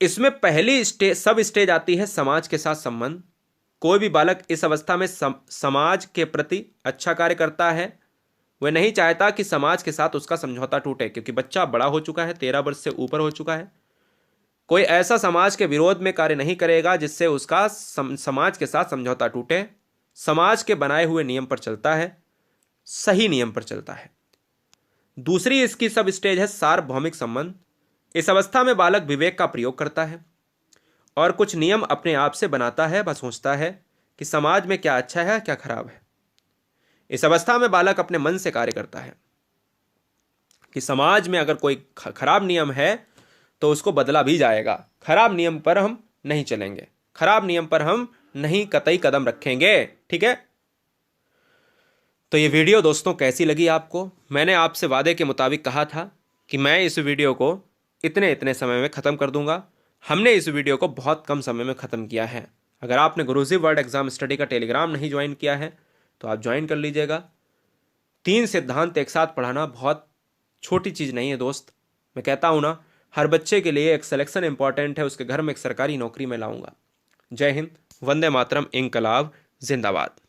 इसमें पहली सब स्टेज आती है समाज के साथ संबंध। कोई भी बालक इस अवस्था में समाज के प्रति अच्छा कार्य करता है। वह नहीं चाहता कि समाज के साथ उसका समझौता टूटे, क्योंकि बच्चा बड़ा हो चुका है, 13 वर्ष से ऊपर हो चुका है। कोई ऐसा समाज के विरोध में कार्य नहीं करेगा जिससे उसका समाज के साथ समझौता टूटे। समाज के बनाए हुए नियम पर चलता है, सही नियम पर चलता है। दूसरी इसकी सब स्टेज है सार्वभौमिक संबंध। इस अवस्था में बालक विवेक का प्रयोग करता है और कुछ नियम अपने आप से बनाता है। वह सोचता है कि समाज में क्या अच्छा है क्या खराब है। इस अवस्था में बालक अपने मन से कार्य करता है कि समाज में अगर कोई खराब नियम है तो उसको बदला भी जाएगा, खराब नियम पर हम नहीं चलेंगे, खराब नियम पर हम नहीं कतई कदम रखेंगे। ठीक है, तो ये वीडियो दोस्तों कैसी लगी आपको? मैंने आपसे वादे के मुताबिक कहा था कि मैं इस वीडियो को इतने इतने समय में ख़त्म कर दूंगा। हमने इस वीडियो को बहुत कम समय में ख़त्म किया है। अगर आपने गुरुजी वर्ड एग्जाम स्टडी का टेलीग्राम नहीं ज्वाइन किया है तो आप ज्वाइन कर लीजिएगा। 3 सिद्धांत एक साथ पढ़ाना बहुत छोटी चीज़ नहीं है दोस्त। मैं कहता हूँ ना, हर बच्चे के लिए एक सिलेक्शन इंपॉर्टेंट है, उसके घर में एक सरकारी नौकरी में लाऊंगा। जय हिंद, वंदे मातरम, इंकलाब जिंदाबाद।